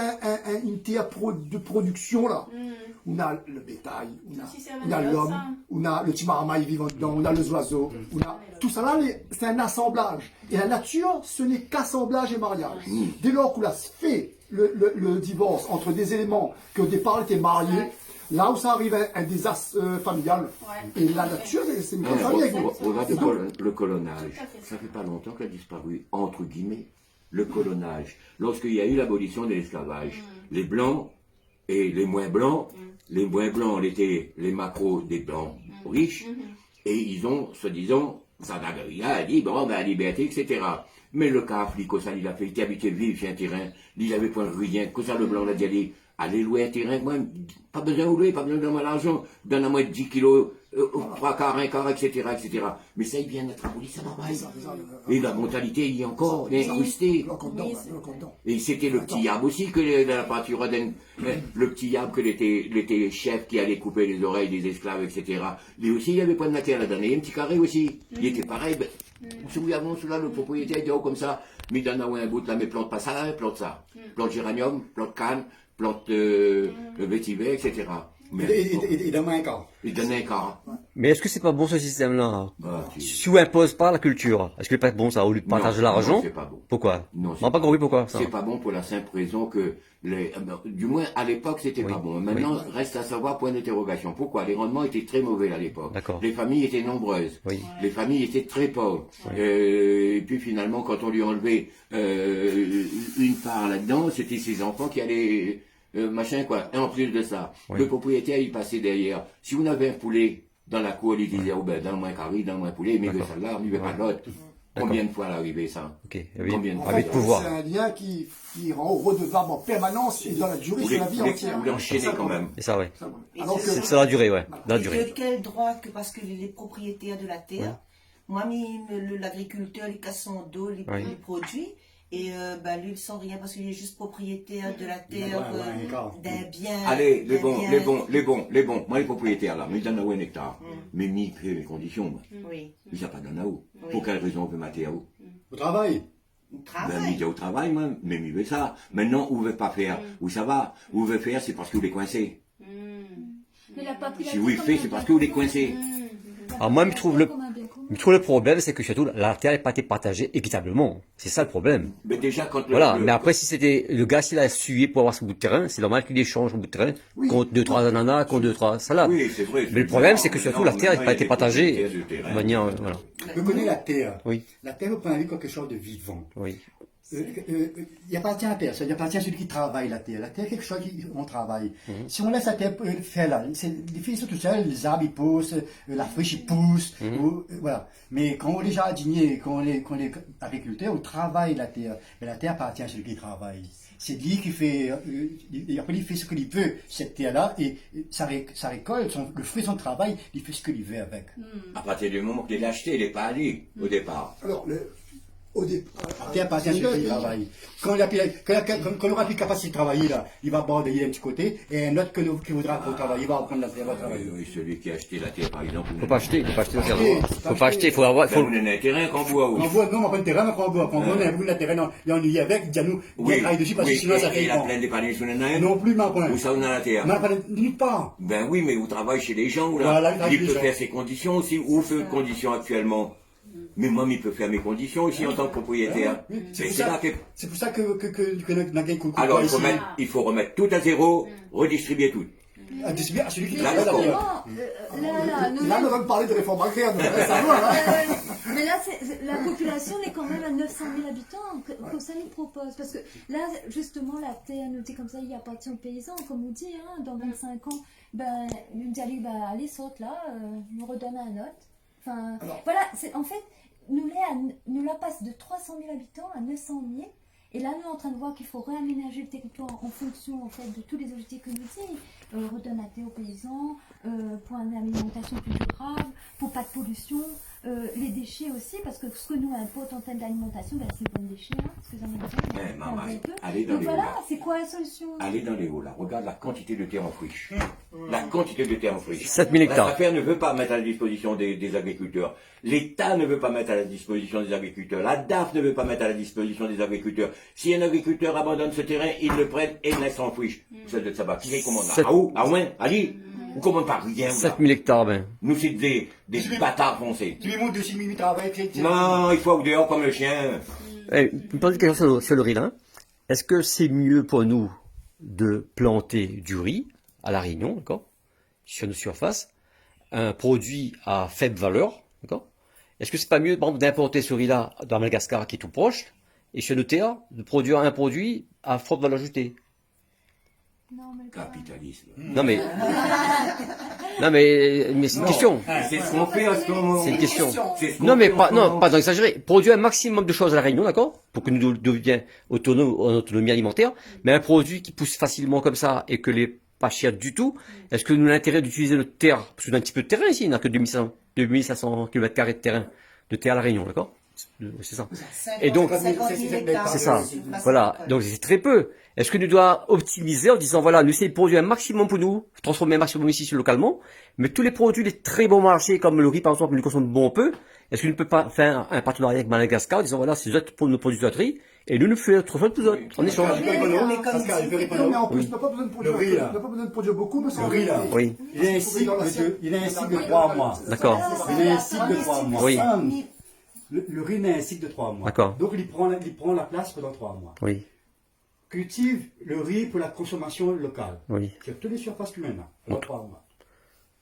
une terre de production, là, on a le bétail, on a l'homme, on a le timaramaï vivant dedans, on a les oiseaux, on a tout ça là, c'est un assemblage. Et la nature, ce n'est qu'assemblage et mariage. Dès lors qu'on a fait le divorce entre des éléments qui au départ étaient mariés, là où ça arrive à un désastre familial, et la nature, c'est une grande famille. Regardez le colonnage. Ça fait pas longtemps qu'elle a disparu, entre guillemets, le colonnage. Lorsqu'il y a eu l'abolition de l'esclavage, les blancs et les moins blancs étaient les macros des blancs riches, et ils ont, soi-disant, Zadaria a dit, bon, ben, la liberté, etc. Mais le cas applique ça, il a fait, il était habitué de vivre sur un terrain, il avait point rien, que ça le blanc l'a dit, allez louer un terrain, moi, pas besoin de louer, pas besoin de donner l'argent, donne-moi 10 kilos, 3 quarts, 1 quart, etc., etc. Mais ça, il vient d'être aboli, ça va pas. Et la mentalité, il y a encore, il est incrusté. Et c'était le petit yab aussi, que la peinture le petit yab que l'été chef qui allait couper les oreilles des esclaves, etc. Lui aussi, il avait pas de matière à donner, un petit carré aussi. Il était pareil, souviens-vous, celui-là, le propriétaire était haut comme ça, mais donne un bout là, mais plante pas ça, plante ça. Plante géranium, plante canne, plante vétiver, etc. Et dans un cas. Il donne un quart. Mais est-ce que c'est pas bon ce système-là? Ah, Si on impose pas la culture, est-ce que c'est pas bon ça, au lieu de partager Non, l'argent? non, c'est pas bon. Pourquoi? Non, On c'est n'a pas compris pourquoi ça. C'est pas bon pour la simple raison que, du moins à l'époque c'était Oui. pas bon. Maintenant, reste à savoir point d'interrogation. Pourquoi? Les rendements étaient très mauvais à l'époque. D'accord. Les familles étaient nombreuses. Oui. Les familles étaient très pauvres. Et puis finalement, quand on lui enlevait une part là-dedans, c'était ses enfants qui allaient machin quoi. Et en plus de ça, Oui. le propriétaire il passait derrière. Si on avait un poulet dans la cour, il disait oh ben dans moins carré, dans moins poulet, mais il veut D'accord. ça là, il veut pas l'autre. Combien de fois l'arrivée ça? Ok. Combien de fois? Avec pouvoir. C'est un lien qui rend redevable en permanence et dans la durée Vous de la vie entière. l'enchaînez quand même. Et ça, ouais. Alors que, C'est la durée, ouais. Dans la Et durée. de quel droit que parce que les propriétaires de la terre, moi, l'agriculteur, les cassons d'eau, les produits, et lui, il sent rien parce qu'il est juste propriétaire de la terre, d'un bien. Allez, les d'un bons, bien- les bons. Moi, les propriétaires, là, mais ils donnent à où un hectare. Mais il fait les conditions, moi. Oui, Il n'y a pas d'en à où. Oui. Pour quelle raison on veut mater à où? Au travail. au Ben, travail. il est au travail, moi. Mais il veut ça. Maintenant, où veut pas faire? Où ça va? Où veut faire, c'est parce que vous les coincez. Mais il a pas pris la Si vous le terre faites, comme c'est un parce bien que vous les commun. coincez. Alors moi, je trouve le Comme un bien commun. Je trouve le problème, c'est que surtout, la terre n'a pas été partagée équitablement. C'est ça le problème. Mais déjà, quand Voilà. Mais après, si c'était, le gars, s'il a sué pour avoir son bout de terrain, c'est normal qu'il échange son bout de terrain Oui. contre 2-3 ananas, contre 2-3 salades. Oui, c'est vrai. Mais le problème, c'est que surtout, la terre n'a pas été partagée de terrain. de manière, voilà. Vous connaissez la terre. Oui. La terre, vous prenez quelque chose de vivant. Oui. Il appartient à personne, il appartient à celui qui travaille la terre. La terre, quelque chose qu'on travaille. Si on laisse la terre faire là, les filles sont tout seules, les arbres ils poussent, la friche il pousse, voilà. Mais quand on est jardinier, quand on est agriculteur, on travaille la terre. Mais la terre appartient à celui qui travaille. C'est lui qui fait, après il fait ce qu'il veut, cette terre-là, et sa récolte, le fruit de son travail, il fait ce qu'il veut avec. À partir du moment qu'il l'a acheté, il n'est pas allé, au départ. alors, au départ, La terre appartient à celui qui travaille. Quand il aura plus capacité de travailler, là, il va aborder un petit côté, et un autre qui voudra travailler, il va reprendre la terre, va travailler. Oui, celui qui a acheté la terre, par exemple. Faut pas acheter au terrain. Faut Faut pas acheter, faut avoir, Ben, faut, vous n'avez un terrain qu'on voit, oui. On voit, non, on prend le terrain, on prend un bout de terrain, il y en a avec, il y a nous, il y a travaillé dessus parce que sinon ça fait il a bon. plein de panneaux sur le nain. Non plus, mais après. Où ça, on a la terre? Mais après, nulle part. Ben oui, mais vous travaillez chez les gens, ou là. Voilà, il travaille Il chez peut les faire gens. ses conditions aussi, ou fait conditions actuellement. Mais moi, il peut faire mes conditions ici en tant que propriétaire. Oui, Mais c'est là que... c'est pour ça que n'a qu'on Alors, ici. il faut remettre tout à zéro, redistribuer tout. À distribuer à celui qui Là, travaille la terre. Justement, nous- là, on va parler de réforme agraire, donc reste à voir, hein. Mais là, la population est quand même à 900 000 habitants que ça nous propose. Parce que là, justement, la terre nous dit comme ça, il appartient aux paysans, comme on dit, hein, dans 25 ans, ben, il nous dit, allez, saute là, nous redonne un autre. Enfin, voilà, en fait, nous la passe de 300 000 habitants à 900 000. Et là, nous sommes en train de voir qu'il faut réaménager le territoire en fonction en fait, de tous les objectifs que nous dit. Redonne la terre aux paysans, pour une alimentation plus durable, pour pas de pollution, les déchets aussi, parce que ce que nous importons en termes d'alimentation, ben, c'est bon déchets, hein, parce que j'en ai besoin. Eh, maman, un peu. allez dans Donc les voilà, hauts, là. c'est quoi la solution? Allez dans les hauts, là. Regarde la quantité de terre en friche. La quantité de terre en friche. 7000 hectares. L'affaire ne veut pas mettre à la disposition des agriculteurs. L'État ne veut pas mettre à la disposition des agriculteurs. La DAF ne veut pas mettre à la disposition des agriculteurs. Si un agriculteur abandonne ce terrain, ils le prennent et le laissent en friche. Ça doit être ça. Qui commande là? Sept- À où? À Ouin? Ali? On commande pas rien, là. 7000 hectares, ben. Nous, c'est des bâtards foncés. Tu lui montres de 6 000 travail, Non, il faut au dehors comme le chien. Eh, une petite question sur le riz, là. Est-ce que c'est mieux pour nous de planter du riz à La Réunion, d'accord, sur nos surfaces, un produit à faible valeur, d'accord? Est-ce que c'est pas mieux, par exemple, d'importer ce riz-là dans Madagascar, qui est tout proche, et sur nos terres, de produire un produit à forte valeur ajoutée? Non, mais Capitalisme. Non mais c'est une question. C'est ce qu'on fait en ce moment. C'est une question. C'est ce qu'on Non mais fait en pas ce moment. pas d'exagérer. Produire un maximum de choses à la Réunion, d'accord, pour que nous devions autonomes en autonomie alimentaire, mais un produit qui pousse facilement comme ça et que les pas cher du tout. Est-ce que nous avons l'intérêt d'utiliser notre terre, parce qu'on a un petit peu de terrain ici, il n'y a que 2500 km² de terre à la Réunion, d'accord? C'est ça. Et donc, c'est ça. Voilà. Donc c'est très peu. Est-ce que nous devons optimiser en disant voilà, nous essayons de produire un maximum pour nous, transformer un maximum ici localement, mais tous les produits, les très bons marchés comme le riz par exemple, nous consommons bon peu. Est-ce que nous ne peut pas faire un partenariat avec Madagascar en disant voilà, c'est pour nos producteurs de riz Et nous faisons 3 fois plus autres, en échange. Pascal, je peux répondre. Mais en plus, tu n'as pas besoin de produire, Le riz, là. tu n'as pas besoin de produire beaucoup, parce Le riz, là. Oui, Il a un cycle de 3 mois. d'accord. Il a un cycle de 3 mois. Oui. Le riz a un cycle de 3 mois. D'accord. Donc il prend la place pendant 3 mois. Oui, Cultive le riz pour la consommation locale. oui. Sur toutes les surfaces humaines, là, pendant 3 mois.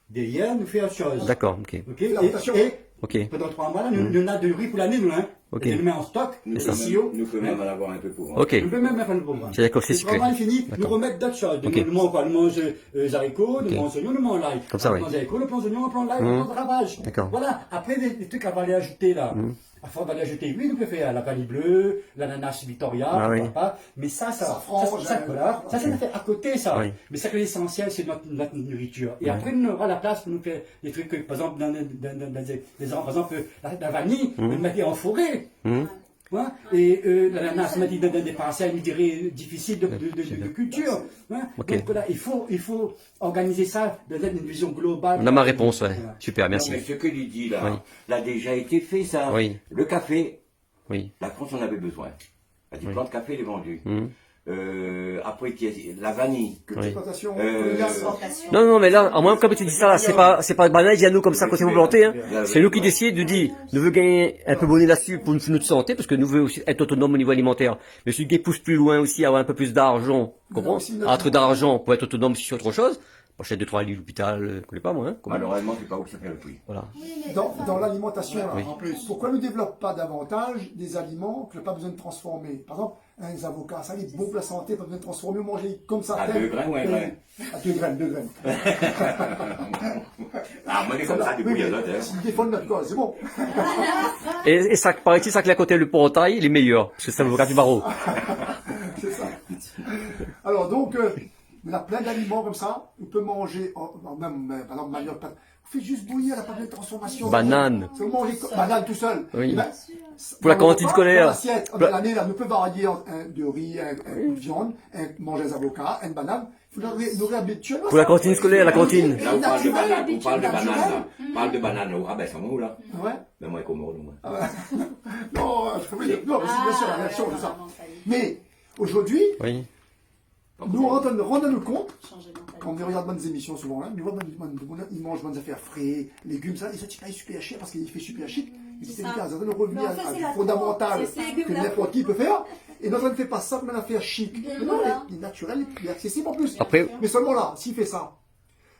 Derrière, nous fait autre chose. D'accord, ok. Ok. Et Ok. pendant 3 mois, là, nous avons de riz pour l'année, nous, hein. Ok. Et nous met en stock, Nous des ça. silos. Nous pouvons même en avoir un peu pour. Ok. Nous pouvons même faire le programme. C'est d'accord, c'est Le cyclé. programme est fini, nous D'accord. remettre d'autres choses. Ok. Nous mangeons les haricots, nous Ok. mangeons oignons, nous mangeons l'ail. Comme ça, oui. Nous mangeons les haricots, nous mangeons oignons, nous mangeons l'ail, Mhm. nous mangeons ravage. D'accord. Voilà. Après, les trucs à aller ajouter, là. Mhm. À force d'aller ajouter, oui, nous pouvons faire la vanille bleue, l'ananas Victoria, Ah pourquoi oui. pas. Mais ça, Safran, voilà. Ça, c'est fait à côté, ça. Oui. Mais ça, que l'essentiel, c'est notre nourriture. Et Oui. après, nous aura la place pour nous faire des trucs, par exemple, dans par exemple, la vanille, Mhm. nous mettre en forêt. Mhm. Hein, et l'ananas, on m'a dit dans des parcelles, je dirais, difficiles de culture. Hein. Ok. Donc là, il faut organiser ça dans une vision globale. On a ma réponse, ouais. Voilà. Super, Non, merci. mais ce que lui dit là, Oui. l'a déjà été fait ça. Oui. Le café, Oui. la France en avait besoin. La Oui. plante de café, elle est vendue. Mhm. Après, la vanille. Oui. Plantation, Non, non, mais là, en moins, comme tu dis ça, là, c'est pas banal, il y a nous comme ça, quand c'est vous planter, hein. C'est nous qui décidons de dire, nous voulons gagner un peu bonnet là-dessus pour notre santé, parce que nous voulons aussi être autonomes au niveau alimentaire. Mais celui qui pousse plus loin aussi, avoir un peu plus d'argent, comprends? Entre d'argent pour être autonome sur autre chose. Achète 2-3 lits d'hôpital, je connais pas moi, hein. Comment- Malheureusement, c'est pas où ça fait le prix. Voilà. dans l'alimentation, là, Oui. en plus, pourquoi ne développe pas davantage des aliments que n'a pas besoin de transformer? Par exemple, les avocats, ça, est bon pour la santé, pas besoin de transformer, manger comme ça. À 2 grains ou 1 grain? À 2 graines, 2 graines. Ah, moi, on est comme ça, des Oui, bouillottes, mais hein. s'ils défendent notre cause, c'est bon. Et ça, paraît-il, ça que à côté le portail, il est meilleur, parce que c'est l'avocat du barreau. C'est ça. Alors donc, on a plein d'aliments comme ça. On peut manger, même par exemple manioc. Vous faites juste bouillir, la pas de transformation. Banane. C'est manger banane tout seul. Oui. Ben, Pour la cantine scolaire. Dans l'assiette, dans l'année, là, on peut varier de riz, une viande, manger des avocats, une banane. Il faut nourrir habituellement. Pour la cantine scolaire, la cantine. Là, on parle de Naturel, banane, on parle de naturel. banane, là. On parle de banane au rabais, ça va où, là? Ouais. Ben, moi, comme moi. Non, je peux dire, non, mais c'est bien sûr la réaction, c'est ça. Mais, aujourd'hui, Oui. nous rendons compte, quand on regarde bonnes émissions souvent, là, ils mangent bonnes affaires frais, légumes, ça, et ça, c'est pas super cher parce qu'il fait super chic. C'est ça donne le revenu Mais en fait, c'est la fondamental c'est ces légumes-là. que n'importe qui peut faire. Et notre ne fait pas ça comme une affaire chic. Mais non, il est naturel, il est accessible en plus. Après, Mais seulement là, s'il fait ça,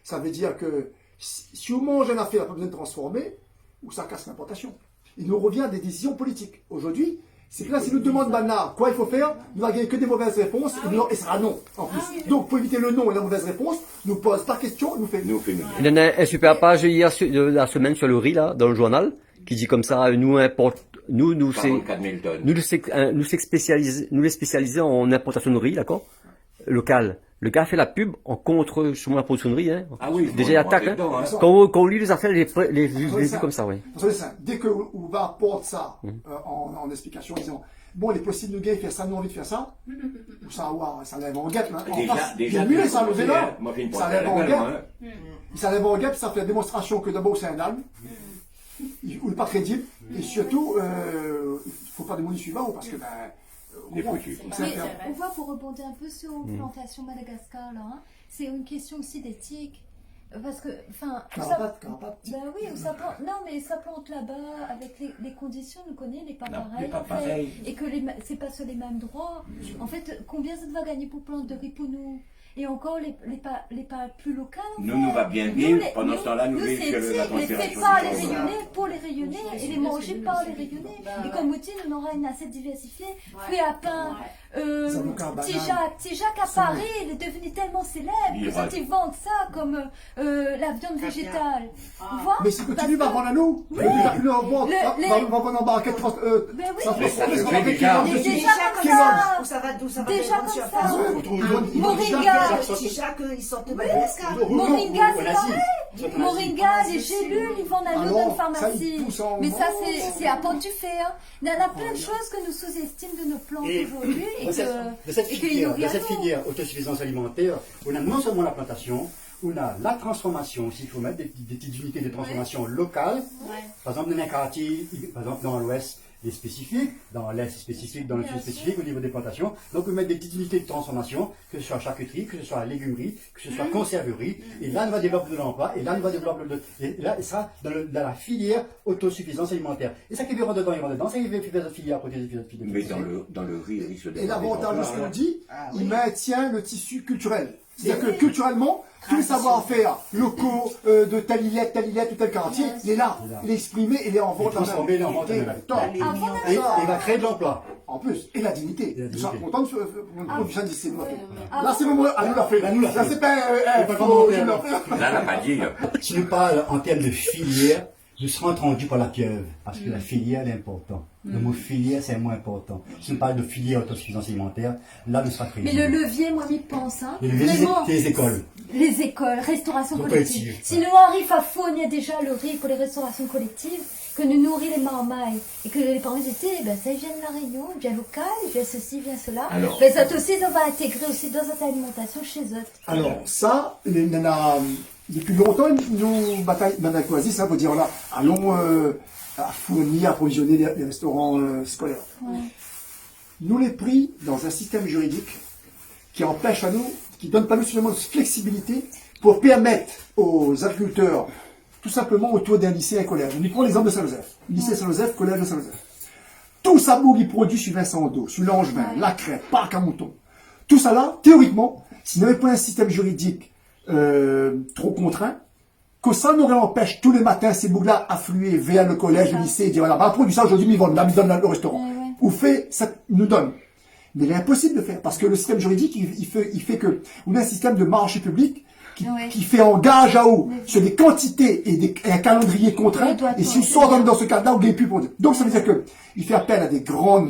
ça veut dire que si on mange une affaire, pas besoin de transformer, ou ça casse l'importation. Il nous revient des décisions politiques. Aujourd'hui, c'est que là, si nous demandons maintenant quoi il faut faire, nous n'avons que des mauvaises réponses, et ce sera non, en plus. Donc, pour éviter le non et la mauvaise réponse, nous pose par question, nous fait Nous, fait nous. il y en a un super page hier, la semaine sur le riz, là, dans le journal, qui dit comme ça, nous c'est, 44 000 tonnes. nous les spécialisés en importation de riz, d'accord? Local. Le gars fait la pub en contre, sur la production de riz, hein. Ah oui, Déjà, il attaque, hein. dedans, hein. Quand on lit les affaires, les vues comme ça, oui. Parce que dès que on va apporter ça en explication, disant bon, il est possible de gars faire ça, nous envie de faire ça, ou ça, wow, ça lève en guêpe, hein. Déjà, mieux, ça levé là, moi, j'ai une ça pointe lève en à la guêpe, gueule, hein. ça lève en guêpe, ça fait la démonstration que d'abord c'est un âne, ou pas crédible, et surtout, il faut pas demander suivant, parce que C'est foutu. Mais on voit, pour rebondir un peu sur plantation Madagascar, là, hein, c'est une question aussi d'éthique. Parce que, enfin, Carapace. ben oui, ça plante, non, mais ça plante là-bas avec les conditions, nous connaissons, les pas Non, pareils, les pas en fait, pareils. et que c'est pas sur les mêmes droits. En fait, combien ça va gagner pour planter de riz pour nous? Et encore les pas plus locales. En Nous, fait. nous va bien Nous, vivre. les- Pendant ce temps-là, nous c'est vivons que la éthique, les fait transpiration. pas les du sol, rayonner pour les rayonner et les manger par les rayonner. Et comme outil, on aura une assiette diversifiée, fruits à pain. Les avocats, Petit Jacques à Paris, il est devenu tellement célèbre Il que va- ils vendent ça comme la viande végétale. On voit Mais si continue, va Parce que- vendre à nous. Oui. Nous, on vend, Les- va vendre en barquette, Mais oui. ça Mais ça transforme le ce qu'on fait appelle déjà. kilomètres de Déjà sucre. comme Kilomètres. ça. D'où ça va Déjà les comme grandes ça. surfaces. Moringa. Petit Jacques, ils sortent de Madagascar. Moringa, c'est pareil. Moringa, les gélules, ils vendent à nous dans Alors, une pharmacie. ça, il pousse en Mais ça, haut. c'est à porte du fer. Il y en a plein de choses que nous sous-estimons de nos plantes Et aujourd'hui et de cette qu'il filière, nous regardons. autosuffisance alimentaire, on a non seulement la plantation, on a la transformation aussi. Il faut mettre des petites unités de transformation locales. Par exemple, dans un quartier, par exemple dans l'ouest, les spécifiques, dans l'aide spécifique, dans le sud spécifique, au niveau des plantations. Donc, on met des petites unités de transformation, que ce soit charcuterie, que ce soit légumerie, que ce soit conserverie. Et là, on va développer de l'emploi, et là, on va développer et là, et ça, dans la filière autosuffisance alimentaire. Et ça qui veut rentrer dedans, il rentre dedans. Ça qui veut faire de filière à côté des filières. Mais dans le riz, il risque Et d'avoir des l'avantage de ce emplois, qu'on dit, il maintient le tissu culturel. C'est-à-dire que culturellement, tous les savoir-faire locaux de telle illette ou tel quartier, il est là, il est exprimé, il est en vente transformé, il est en vente. Et Et il va créer de l'emploi. en plus, et la dignité. Et la Nous sommes dignité. contents de produire ça d'ici. Là, c'est le moment, à nous la faire. Là, c'est pas pas faux, commenter, je non. leur fais. Là, la pas dit. Si nous parlons en termes de filière, nous serons entendus par la pieuvre, parce que la filière est importante. Le mot filière, c'est le moins important. Si nous parlons de filière autosuffisance alimentaire, là, nous serons créés. Mais le levier, moi, j'y pense. Hein. Le levier, Vraiment, c'est les écoles. les écoles, restauration Le collective. collectif, Si nous arrivons à fournir déjà le riz pour les restaurations collectives, que nous nourrit les marmailles et que les parents étaient, ben ça, ils viennent de la Réunion, ils viennent local, ils viennent ceci, viennent cela. Alors- Ben ça aussi, ça va intégrer aussi dans notre alimentation chez eux. Alors, ça, il y en a, depuis longtemps, nous bataillons quasi, ça veut dire, là, allons à fournir, approvisionner les restaurants scolaires. Nous les pris dans un système juridique qui empêche à nous, qui donne pas nous suffisamment de flexibilité pour permettre aux agriculteurs, tout simplement autour d'un lycée et un collège. On y prend l'exemple de Saint-Joseph. Lycée Saint-Joseph, collège de Saint-Joseph. Tout ça, qui produit sur Vincent d'eau, sur Langevin, la Crête, Parc à Mouton. Tout ça là, théoriquement, s'il n'y avait pas un système juridique trop contraint, que ça nous empêche tous les matins ces boucs-là affluer vers le collège, le lycée, et dire voilà, bah, produit ça aujourd'hui, mais ils vendent, là, ils donnent le restaurant. Ou fait, ça nous donne. Mais il est impossible de faire, parce que le système juridique, il fait que, on a un système de marché public qui fait en gage à eau sur des quantités et un calendrier contraint, et si on sort dans ce cadre-là, on ne gagne plus pour dire. Donc ça veut dire que il fait appel à des grands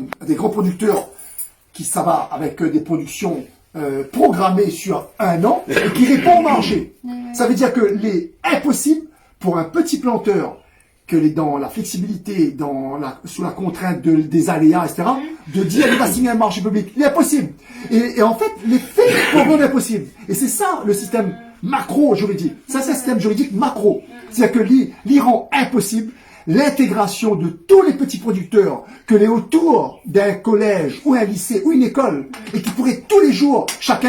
producteurs qui ça va avec des productions programmées sur un an et qui répondent au marché. Ça veut dire que les impossible pour un petit planteur que dans la flexibilité, sous la contrainte des aléas, etc., de dire il va signer un marché public. Il est impossible. Et en fait, les faits rendent impossible. Et c'est ça le système macro-juridique. Ça, c'est un système juridique macro. C'est-à-dire que l'y rend impossible l'intégration de tous les petits producteurs que les autour d'un collège ou un lycée ou une école et qui pourraient tous les jours, chacun,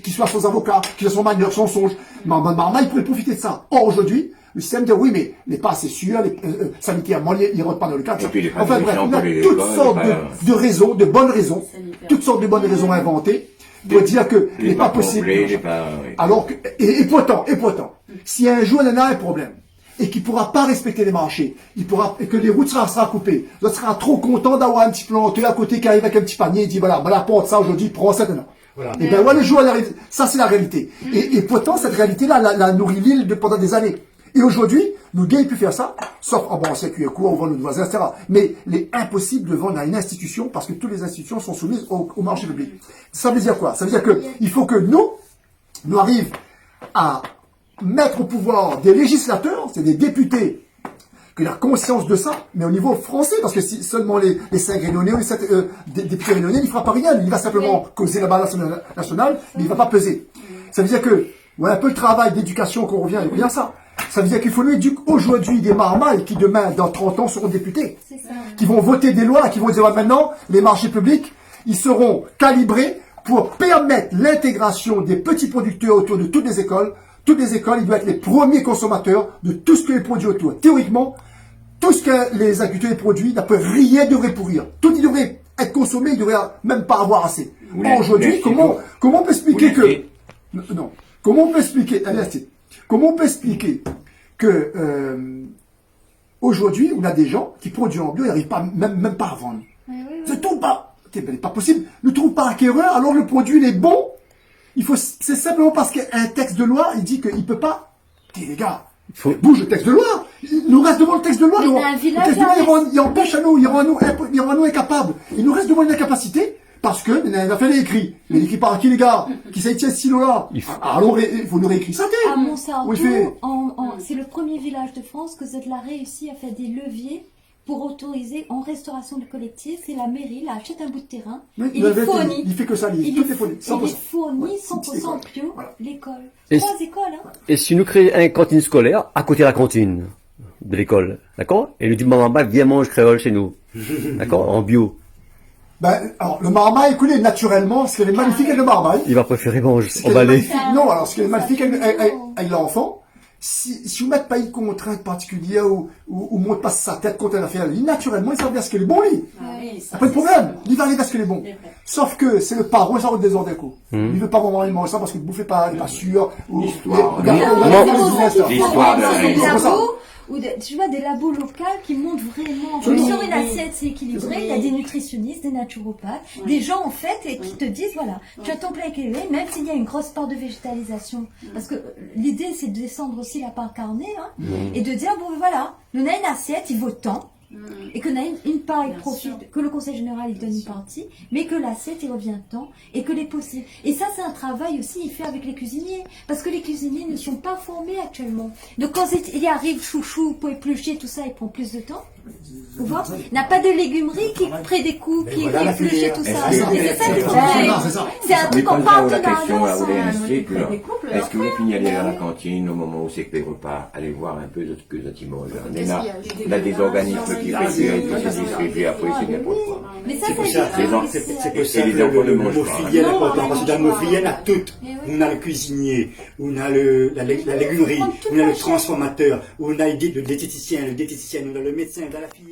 qu'il soit son avocat, qu'il soit son manieur, son songe, il pourrait profiter de ça. Or, aujourd'hui, le système dit oui, mais les passes, c'est sûr, sanitairement, ils ne rentrent pas dans le cadre. Enfin bref, on a toutes sortes de raisons, de bonnes raisons, toutes sortes de bonnes raisons inventées pour dire que n'est pas possible. Alors que, et pourtant, si un jour il y en a un problème, et qu'il ne pourra pas respecter les marchés, et que les routes sera coupées, il sera trop content d'avoir un petit planteur à côté qui arrive avec un petit panier et dit voilà, la porte ça aujourd'hui, prends ça maintenant. Voilà. Et bien voilà, le jour, ça c'est la réalité. Et pourtant, cette réalité-là, la nourrit l'île pendant des années. Et aujourd'hui, nous ne gagnons plus faire ça, sauf, on sait qu'il y a quoi, on vend nos voisins, etc. Mais il est impossible de vendre à une institution parce que toutes les institutions sont soumises au marché public. Ça veut dire quoi? Ça veut dire qu'il faut que nous arrivions à mettre au pouvoir des législateurs, c'est des députés, qui ont conscience de ça, mais au niveau français, parce que si seulement les 5 réunionnais ou les 7 députés réunionnais, il ne fera pas rien, il va simplement causer la balance nationale, mais il ne va pas peser. Ça veut dire que, voilà un peu le travail d'éducation qu'on revient à ça. Ça veut dire qu'il faut nous éduquer aujourd'hui des marmailles qui demain, dans 30 ans, seront députés, qui vont voter des lois, qui vont dire maintenant, les marchés publics, ils seront calibrés pour permettre l'intégration des petits producteurs autour de toutes les écoles. Toutes les écoles, ils doivent être les premiers consommateurs de tout ce que les produits autour. Théoriquement, tout ce que les agriculteurs produisent, rien ne devrait pourrir. Tout il devrait être consommé, il ne devrait même pas avoir assez. Aujourd'hui, comment on peut expliquer que... Non. Comment on peut expliquer... Comment on peut expliquer que aujourd'hui, on a des gens qui produisent en bio, ils n'arrivent pas, même pas à vendre. C'est tout pas... C'est pas possible. Ne trouve pas acquéreur, alors le produit il est bon. C'est simplement parce qu'un texte de loi, il dit qu'il ne peut pas. Les gars, bouge le texte de loi. Il nous reste devant le texte de loi. Le texte de loi, il empêche à nous, il rend nous incapables. Il nous reste devant une incapacité parce que il a fait les écrits. Les écrits par qui, les gars? Qui ça tient ce stylo-là? Alors, il faut nous réécrire ça. À Montsartou, c'est le premier village de France que Zedla réussit à faire des leviers pour autoriser en restauration de collectif, c'est la mairie, il achète un bout de terrain, il fait que ça, il fournit 100% bio l'école. 3 écoles. Hein. Et si nous créons une cantine scolaire à côté de la cantine, de l'école, d'accord? Et lui dit, maman, viens manger créole chez nous. D'accord? En bio. Ben, alors, le marmaille, écoutez, naturellement, ce qui est magnifique avec le marmaille, Il va préférer manger ce qui est emballé. magnifique- non, alors, ce qui est magnifique avec l'enfant, si vous mettez pas une contrainte particulière ou monte pas sa tête contre l'affaire, naturellement, il s'en vient à ce qu'il est bon, lui. Pas de problème. Il va aller vers ce qu'il est bon. Sauf que c'est le parent, ça va désordre des coups. Il veut pas vraiment il mange ça parce que vous bouffez pas, il est pas sûr. ou- L'histoire. L'histoire de la Des reine. labos, ou tu vois, des labos locaux qui montrent vraiment que sur une assiette c'est équilibré, il y a des nutritionnistes, des naturopathes, des gens en fait et qui te disent voilà, tu as ton plat équilibré, même s'il y a une grosse part de végétalisation. Parce que l'idée c'est de descendre aussi la part carnée, hein, et de dire bon voilà, nous on a une assiette, il vaut tant. Et qu'on a une part il profite, que le conseil général il donne une partie, mais que l'assiette il revient tant, et que les possibles. Et ça c'est un travail aussi il fait avec les cuisiniers, parce que les cuisiniers ne sont pas formés actuellement. Donc quand il arrive chouchou pour éplucher tout ça, il prend plus de temps. Vous voyez, il n'a pas de légumerie qui prédécoupe, qui voilà la épluche filière. tout ça. Est-ce que- C'est ça le est-ce que- problème. C'est un Mais truc en pas là où la partenariat question, là où elle est ensemble. simple. Est-ce que vous finissez aller à la cantine au moment où c'est que les repas, aller voir un peu ce que ça mange? On a des organismes qui récupèrent et qui se distribuent après, c'est n'importe quoi. Mais ça, C'est pour c'est ça, Les gens- c'est pour Et ça les que enfants ne le mangent mot pas. filière est Non, important, on parce que dans le mange mot pas. filière, il y en a toutes. Eh oui. On a le cuisinier, on a la légumerie, prendre toute on a la le chaîne. transformateur, on a le diététicien, on a le médecin, on a la filière.